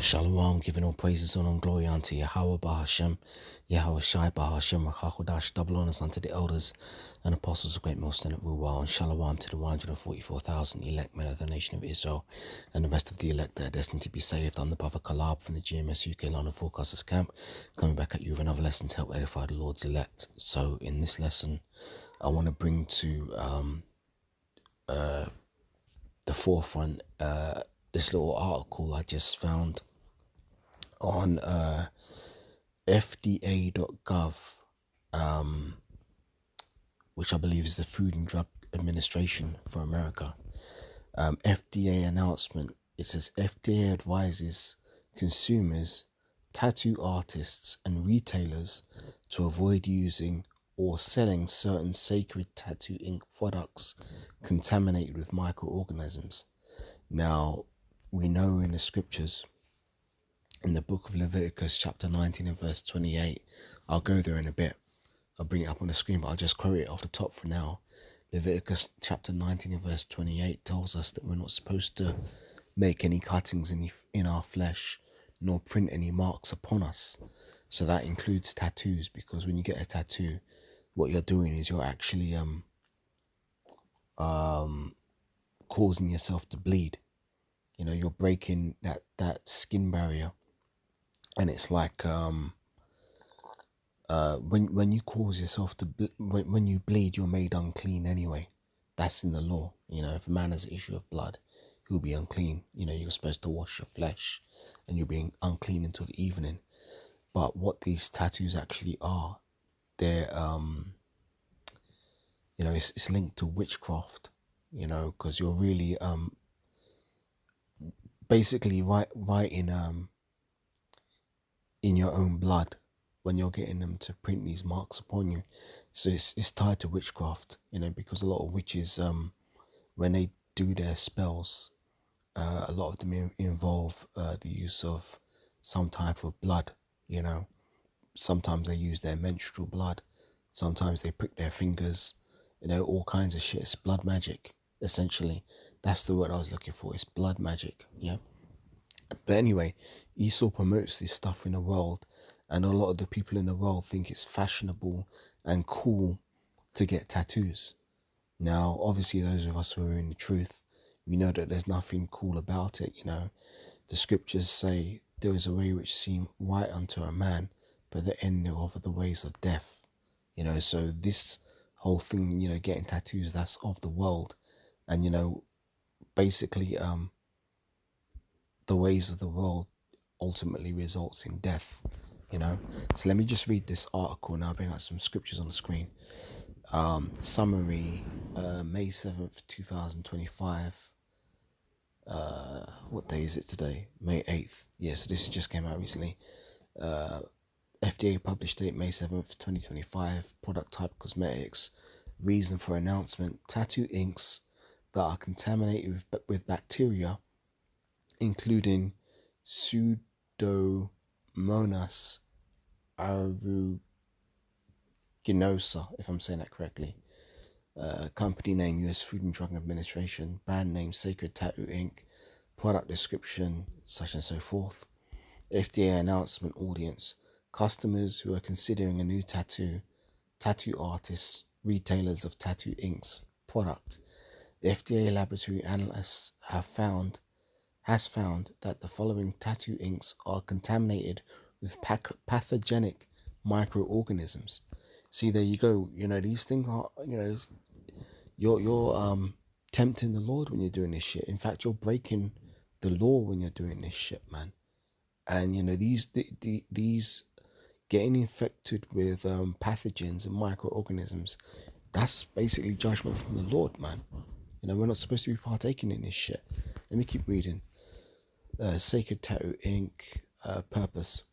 Shalom, giving all praises, honor, and glory unto Yahweh Bahashem, Yahweh Shai Bahashem, Rachakodash, double honors unto the elders and apostles of great most and rule well, and shalom to the 144,000 elect men of the nation of Israel, and the rest of the elect that are destined to be saved. I'm the brother Kalab from the GMS UK London Forecasters Camp, coming back at you with another lesson to help edify the Lord's elect. So in this lesson, I want to bring to the forefront this little article I just found on FDA.gov, which I believe is the Food and Drug Administration for America. FDA announcement. It says FDA advises consumers, tattoo artists and retailers to avoid using or selling certain sacred tattoo ink products contaminated with microorganisms. Now, we know in the scriptures, in the book of Leviticus chapter 19 and verse 28, I'll go there in a bit. I'll bring it up on the screen, but I'll just quote it off the top for now. Leviticus chapter 19 and verse 28 tells us that we're not supposed to make any cuttings in our flesh, nor print any marks upon us. So that includes tattoos, because when you get a tattoo, what you're doing is you're actually causing yourself to bleed. You know, you're breaking that skin barrier. And it's like when you cause yourself to when you bleed, you're made unclean anyway. That's in the law. You know, if a man has an issue of blood, he'll be unclean. You know, you're supposed to wash your flesh, and you're being unclean until the evening. But what these tattoos actually are, they're you know, it's linked to witchcraft. You know, because you're really basically writing in your own blood when you're getting them to print these marks upon you. So it's tied to witchcraft, you know, because a lot of witches, when they do their spells, a lot of them involve the use of some type of blood. You know, sometimes they use their menstrual blood, sometimes they prick their fingers, you know, all kinds of shit. It's blood magic, essentially. That's the word I was looking for. It's blood magic. Yeah. But anyway, Esau promotes this stuff in the world, and a lot of the people in the world think it's fashionable and cool to get tattoos. Now, obviously, those of us who are in the truth, we know that there's nothing cool about it. You know, the scriptures say there is a way which seems right unto a man, but the end thereof are the ways of death. You know, so this whole thing, you know, getting tattoos, that's of the world. And, you know, basically, the ways of the world ultimately results in death, you know. So let me just read this article now. I'll bring out some scriptures on the screen. Summary, May 7th, 2025. What day is it today? May 8th. Yeah, so this just came out recently. FDA published date May 7th, 2025. Product type cosmetics. Reason for announcement: tattoo inks that are contaminated with bacteria, including Pseudomonas aeruginosa, if I'm saying that correctly. Company name US Food and Drug Administration. Brand name Sacred Tattoo Ink. Product description such and so forth. FDA announcement audience: customers who are considering a new tattoo artists, retailers of tattoo inks. Product: the FDA laboratory analysts has found that the following tattoo inks are contaminated with pathogenic microorganisms. See, there you go. You know, these things are, you know, you're tempting the Lord when you're doing this shit. In fact, you're breaking the law when you're doing this shit, man. And, you know, these getting infected with pathogens and microorganisms, that's basically judgment from the Lord, man. You know, we're not supposed to be partaking in this shit. Let me keep reading. Sacred Tattoo Ink. Purpose: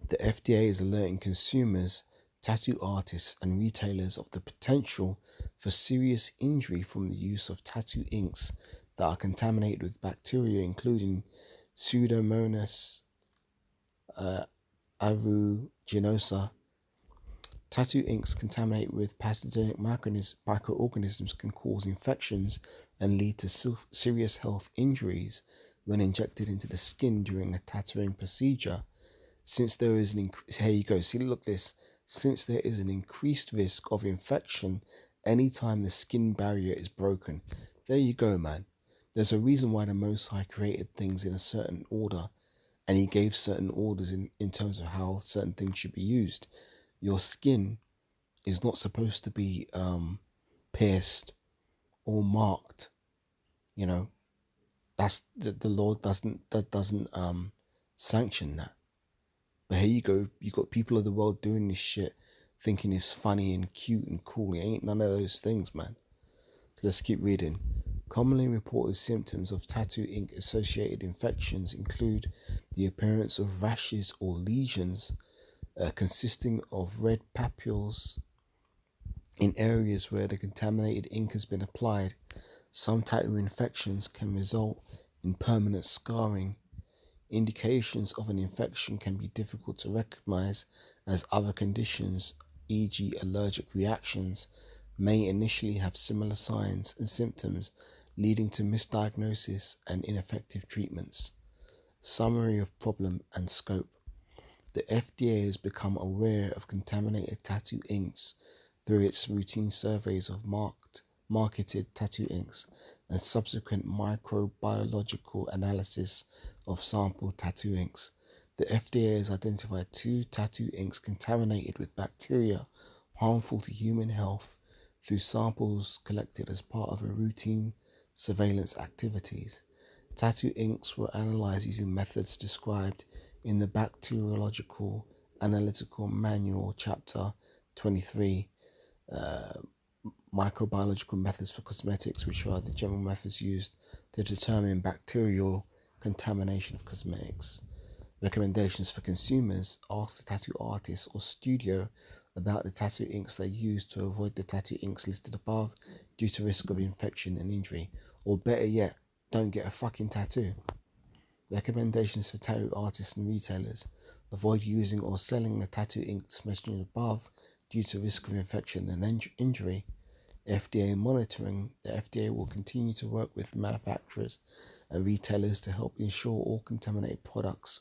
the FDA is alerting consumers, tattoo artists and retailers of the potential for serious injury from the use of tattoo inks that are contaminated with bacteria, including Pseudomonas aeruginosa. Tattoo inks contaminated with pathogenic microorganisms can cause infections and lead to serious health injuries when injected into the skin during a tattooing procedure. Since there is here you go, see, look this. Since there is an increased risk of infection anytime the skin barrier is broken. There you go, man. There's a reason why the Most High created things in a certain order, and he gave certain orders in terms of how certain things should be used. Your skin is not supposed to be pierced or marked. You know, that's the Lord doesn't sanction that. But here you go, you got people of the world doing this shit, thinking it's funny and cute and cool. It ain't none of those things, man. So let's keep reading. Commonly reported symptoms of tattoo ink associated infections include the appearance of rashes or lesions consisting of red papules in areas where the contaminated ink has been applied. Some tattoo infections can result in permanent scarring. Indications of an infection can be difficult to recognize, as other conditions, e.g. allergic reactions, may initially have similar signs and symptoms, leading to misdiagnosis and ineffective treatments. Summary of problem and scope. The FDA has become aware of contaminated tattoo inks through its routine surveys of marketed tattoo inks and subsequent microbiological analysis of sampled tattoo inks. The FDA has identified 2 tattoo inks contaminated with bacteria harmful to human health through samples collected as part of a routine surveillance activities. Tattoo inks were analyzed using methods described in the Bacteriological Analytical Manual, Chapter 23, Microbiological Methods for Cosmetics, which are the general methods used to determine bacterial contamination of cosmetics. Recommendations for consumers: ask the tattoo artist or studio about the tattoo inks they use to avoid the tattoo inks listed above due to risk of infection and injury. Or better yet, don't get a fucking tattoo. Recommendations for tattoo artists and retailers: avoid using or selling the tattoo inks mentioned above due to risk of infection and injury. FDA monitoring. The FDA will continue to work with manufacturers and retailers to help ensure all contaminated products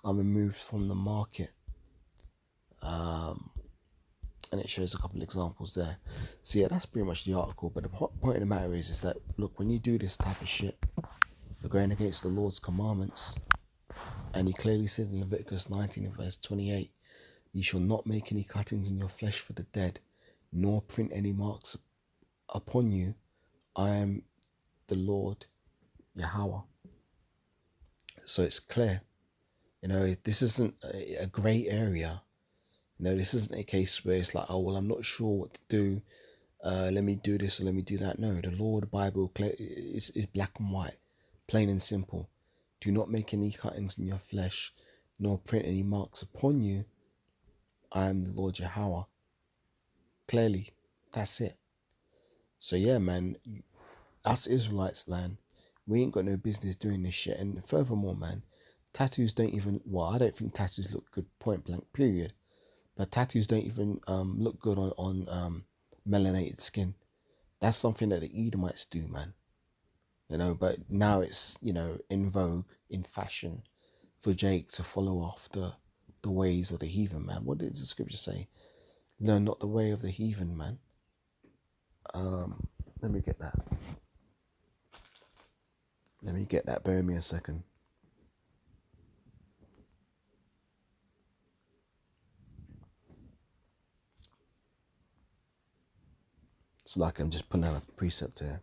are removed from the market. And it shows a couple of examples there. So yeah, that's pretty much the article. But the point of the matter is that, look, when you do this type of shit, you're going against the Lord's commandments. And he clearly said in Leviticus 19 and verse 28, "You shall not make any cuttings in your flesh for the dead, nor print any marks upon you. I am the Lord, Yahweh." So it's clear. This isn't a grey area. This isn't a case where it's like, oh, well, I'm not sure what to do. Let me do this or let me do that. No, the law, the Bible is black and white, plain and simple. Do not make any cuttings in your flesh, nor print any marks upon you. I am the Lord Yahweh. Clearly, that's it. So yeah, man, us Israelites, man, we ain't got no business doing this shit. And furthermore, man, tattoos don't even, well, I don't think tattoos look good, point blank, period. But tattoos don't even look good on melanated skin. That's something that the Edomites do, man. But now it's, in vogue, in fashion, for Jake to follow after the ways of the heathen, man. What did the scripture say? Learn not the way of the heathen, man. Let me get that. Bear with me a second. It's like I'm just putting out a precept here.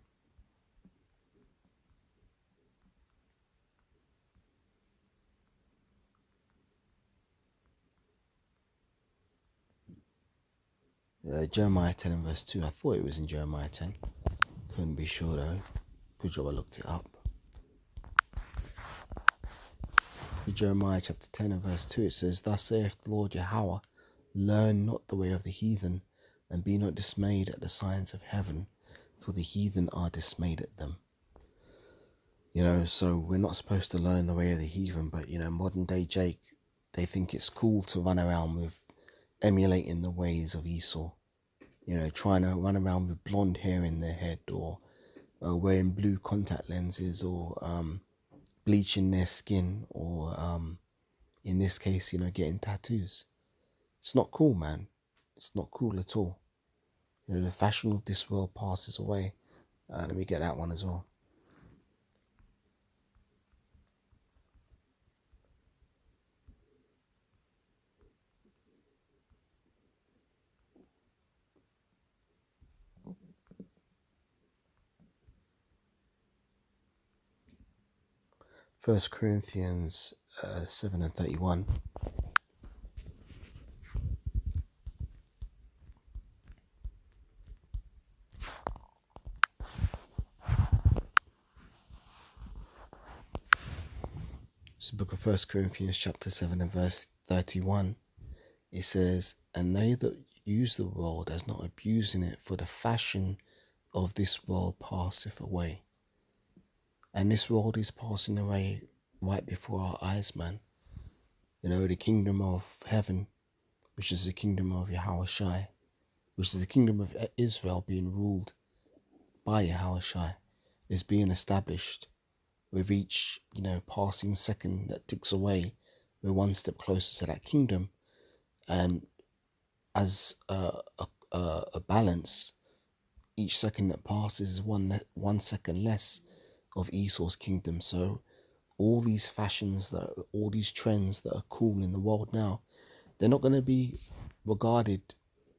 Jeremiah 10 and verse 2. I thought it was in Jeremiah 10. Couldn't be sure though. Good job I looked it up. In Jeremiah chapter 10 and verse 2 it says, "Thus saith the Lord Yahweh, learn not the way of the heathen, and be not dismayed at the signs of heaven, for the heathen are dismayed at them." So we're not supposed to learn the way of the heathen, but modern day Jake, they think it's cool to run around with emulating the ways of Esau. Trying to run around with blonde hair in their head, or wearing blue contact lenses, or bleaching their skin, or in this case, getting tattoos. It's not cool, man. It's not cool at all. The fashion of this world passes away. Let me get that one as well. First Corinthians 7:31. It's the book of First Corinthians chapter 7 and verse 31. It says, "And they that use the world as not abusing it, for the fashion of this world passeth away." And this world is passing away right before our eyes, man. The kingdom of heaven, which is the kingdom of Yahushua, which is the kingdom of Israel being ruled by Yahushua, is being established. With each, passing second that ticks away, we're one step closer to that kingdom. And as a balance, each second that passes is one second less of Esau's kingdom. So all these fashions, all these trends that are cool in the world now, they're not going to be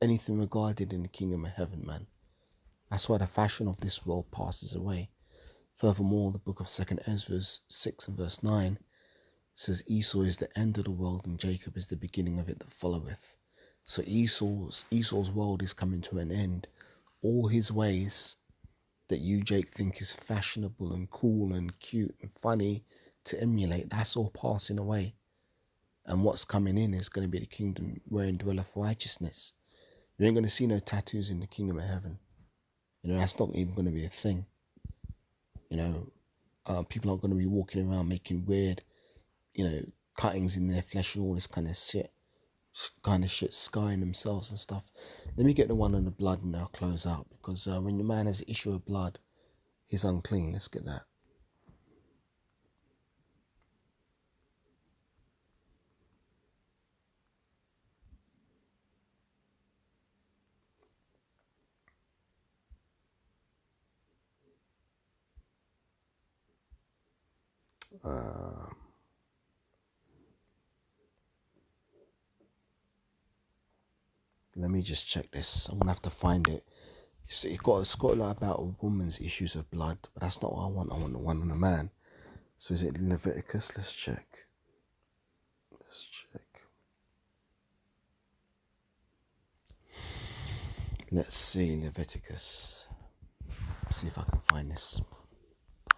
anything regarded in the kingdom of heaven, man. That's why the fashion of this world passes away. Furthermore, the book of 2 Ezra 6 and verse 9 says, "Esau is the end of the world, and Jacob is the beginning of it that followeth." So Esau's world is coming to an end. All his ways that you, Jake, think is fashionable and cool and cute and funny to emulate, that's all passing away. And what's coming in is going to be the kingdom wherein dwelleth righteousness. You ain't going to see no tattoos in the kingdom of heaven. That's not even going to be a thing. People aren't going to be walking around making weird, cuttings in their flesh and all this kind of shit, scarring themselves and stuff. Let me get the one on the blood and I'll close out, because when the man has an issue of blood, he's unclean. Let's get that. Let me just check this. I'm gonna have to find it. You see, it's got a lot about a woman's issues of blood, but that's not what I want. I want the one on a man. So is it Leviticus? Let's check. Let's see, Leviticus. See if I can find this.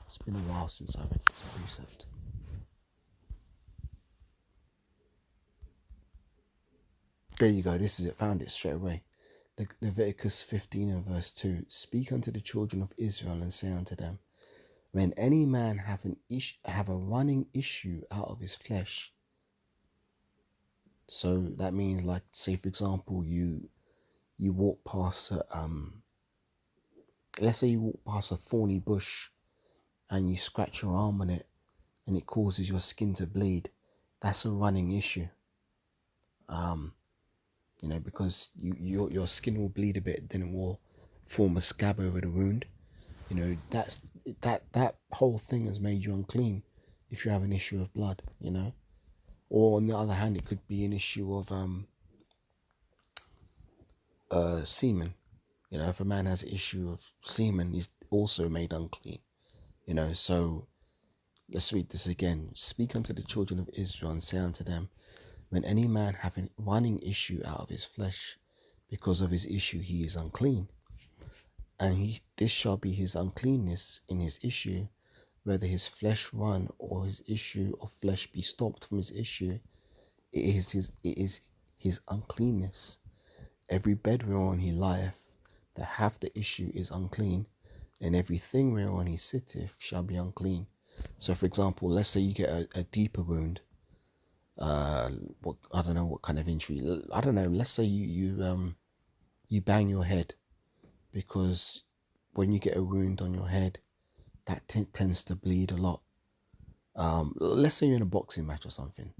It's been a while since I read this precept. There you go. This is it. Found it straight away. Leviticus 15 and verse 2. "Speak unto the children of Israel and say unto them, when any man have a running issue out of his flesh." So that means, like, say for example, you walk past let's say you walk past a thorny bush and you scratch your arm on it and it causes your skin to bleed. That's a running issue. Because your skin will bleed a bit, then it will form a scab over the wound. That whole thing has made you unclean if you have an issue of blood. Or on the other hand, it could be an issue of semen. If a man has an issue of semen, he's also made unclean. So let's read this again. "Speak unto the children of Israel and say unto them, when any man have a running issue out of his flesh, because of his issue he is unclean. And this shall be his uncleanness in his issue, whether his flesh run or his issue of flesh be stopped from his issue, it is his uncleanness. Every bed whereon he lieth, that hath the issue is unclean, and everything whereon he sitteth shall be unclean." So for example, let's say you get a deeper wound. I don't know what kind of injury. I don't know. Let's say you bang your head, because when you get a wound on your head, that tends to bleed a lot. Let's say you're in a boxing match or something.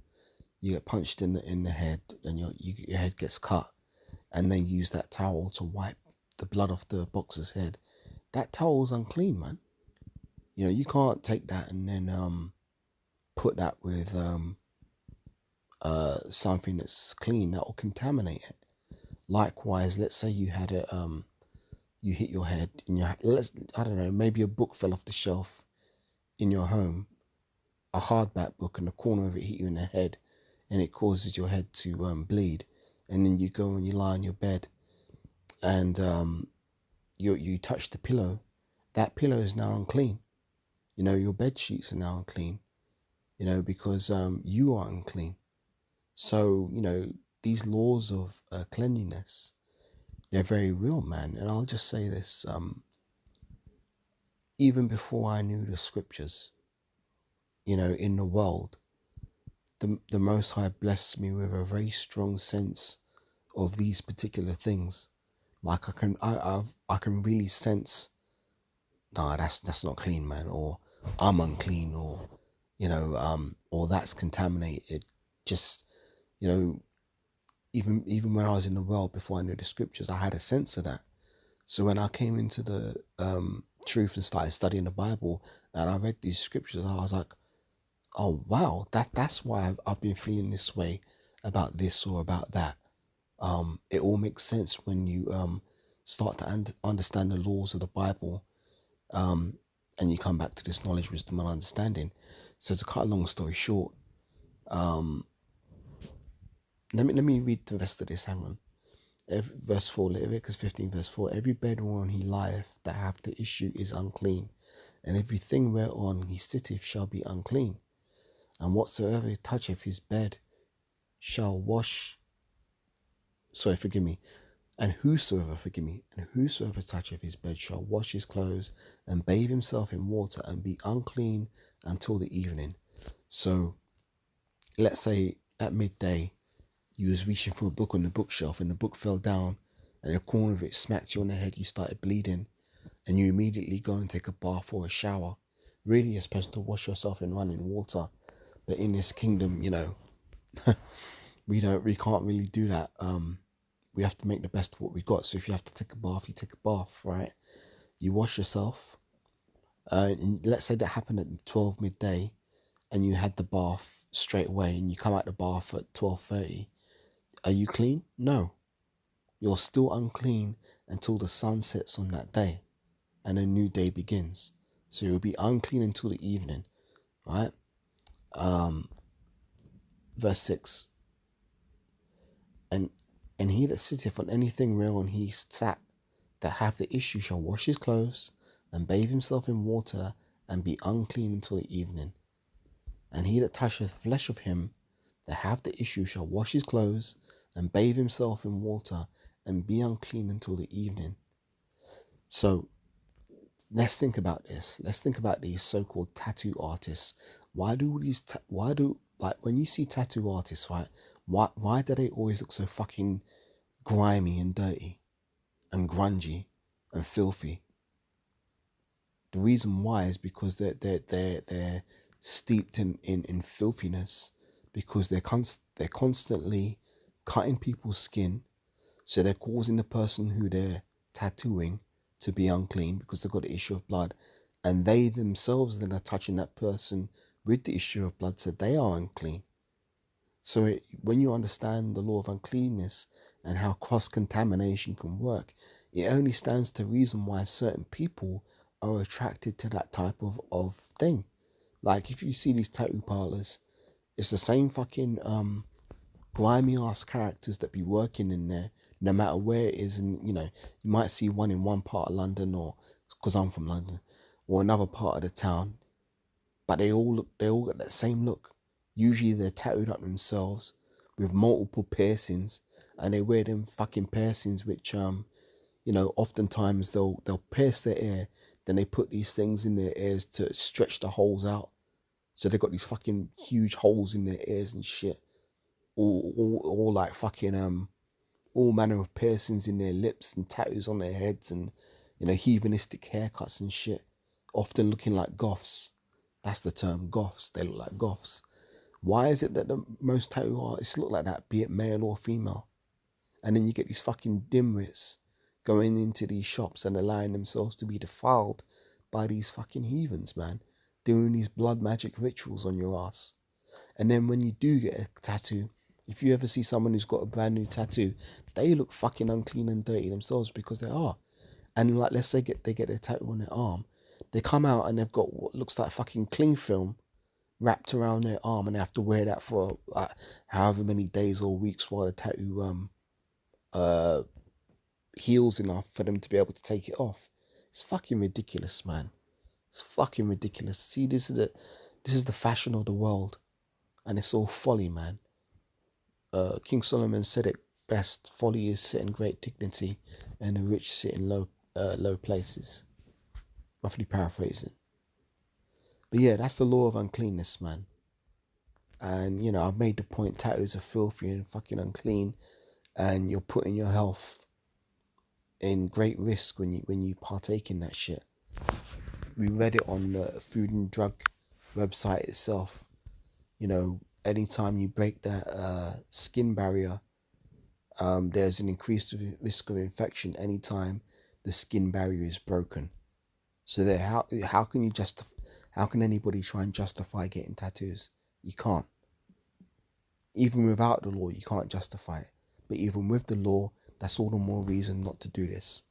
You get punched in the head, and your head gets cut, and they use that towel to wipe the blood off the boxer's head. That towel's unclean, man. You can't take that and then put that with something that's clean that will contaminate it. Likewise, let's say you had you hit your head in your, I don't know, maybe a book fell off the shelf in your home, a hardback book, and the corner of it hit you in the head, and it causes your head to bleed, and then you go and you lie on your bed, and you touch the pillow. That pillow is now unclean. Your bed sheets are now unclean. Because you are unclean. So these laws of cleanliness, they're very real, man. And I'll just say this: even before I knew the scriptures, in the world, the Most High blessed me with a very strong sense of these particular things. Like I can really sense, nah, that's not clean, man, or I'm unclean, or or that's contaminated. Just even when I was in the world before I knew the scriptures, I had a sense of that. So when I came into the truth and started studying the Bible, and I read these scriptures, I was like, oh wow, that's why I've been feeling this way about this or about that. It all makes sense when you start to understand the laws of the Bible, and you come back to this knowledge, wisdom, and understanding. So to cut a long story short, let me read the rest of this. Hang on. Verse 4, Leviticus 15, verse 4. Every bed whereon he lieth that hath the issue is unclean, and everything whereon he sitteth shall be unclean. And whatsoever toucheth his bed shall wash. Sorry, forgive me. And whosoever toucheth his bed shall wash his clothes and bathe himself in water and be unclean until the evening. So, let's say at midday, you was reaching for a book on the bookshelf and the book fell down and a corner of it smacked you on the head, you started bleeding, and you immediately go and take a bath or a shower. Really, you're supposed to wash yourself in running water. But in this kingdom, we can't really do that. We have to make the best of what we got. So if you have to take a bath, you take a bath, right? You wash yourself. And let's say that happened at 12 midday and you had the bath straight away and you come out the bath at 12:30. Are you clean? No. You're still unclean until the sun sets on that day and a new day begins. So you'll be unclean until the evening, right? Verse 6. And he that sitteth on anything whereon he sat, that hath the issue, shall wash his clothes, and bathe himself in water, and be unclean until the evening. And he that toucheth flesh of him that hath the issue shall wash his clothes, and bathe himself in water, and be unclean until the evening. So, let's think about this. Let's think about these so-called tattoo artists. Why do when you see tattoo artists, right? Why do they always look so fucking grimy and dirty and grungy and filthy? The reason why is because they're steeped in filthiness, because they're constantly cutting people's skin, so they're causing the person who they're tattooing to be unclean because they've got the issue of blood, and they themselves then are touching that person with the issue of blood, so they are unclean. So when you understand the law of uncleanness and how cross-contamination can work, it only stands to reason why certain people are attracted to that type of thing. Like if you see these tattoo parlors, it's the same fucking grimy ass characters that be working in there, no matter where it is. And you might see one in one part of London, or because I'm from London, or another part of the town, but they all got that same look. Usually they're tattooed up themselves with multiple piercings, and they wear them fucking piercings which oftentimes they'll pierce their ear, then they put these things in their ears to stretch the holes out. So they've got these fucking huge holes in their ears and shit. All like fucking all manner of piercings in their lips and tattoos on their heads, and heathenistic haircuts and shit, often looking like goths. That's the term, goths. They look like goths. Why is it that the most tattoo artists look like that, be it male or female? And then you get these fucking dimwits going into these shops and allowing themselves to be defiled by these fucking heathens, man, doing these blood magic rituals on your ass. And then when you do get a tattoo, if you ever see someone who's got a brand new tattoo, they look fucking unclean and dirty themselves, because they are. And like, let's say they get a tattoo on their arm, they come out and they've got what looks like fucking cling film wrapped around their arm, and they have to wear that for like however many days or weeks while the tattoo heals enough for them to be able to take it off. It's fucking ridiculous, man. It's fucking ridiculous. See, this is the fashion of the world, and it's all folly, man. King Solomon said it best: folly is sit in great dignity, and the rich sit in low places. Roughly paraphrasing. But yeah, that's the law of uncleanness, man. And you know, I've made the point: tattoos are filthy and fucking unclean, and you're putting your health in great risk when you partake in that shit. We read it on the Food and Drug website itself. You know, anytime you break that skin barrier, there's an increased risk of infection anytime the skin barrier is broken. So there, how can anybody try and justify getting tattoos? You can't. Even without the law, you can't justify it. But even with the law, that's all the more reason not to do this.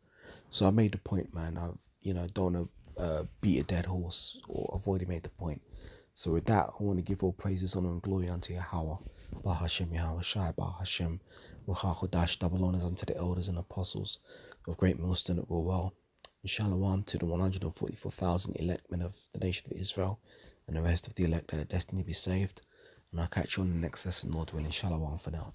So I made the point, man. Don't want to beat a dead horse, or I've already made the point. So with that, I want to give all praises, honor, and glory unto Yahweh, Bah Hashem, Yahweh Shai, Bah Hashem, Ruach HaKodesh, double honors unto the elders and apostles of Great Millstone that were well. And shalom to the 144,000 elect men of the nation of Israel, and the rest of the elect that are destined to be saved. And I'll catch you on the next lesson, Lord willing. Shalom for now.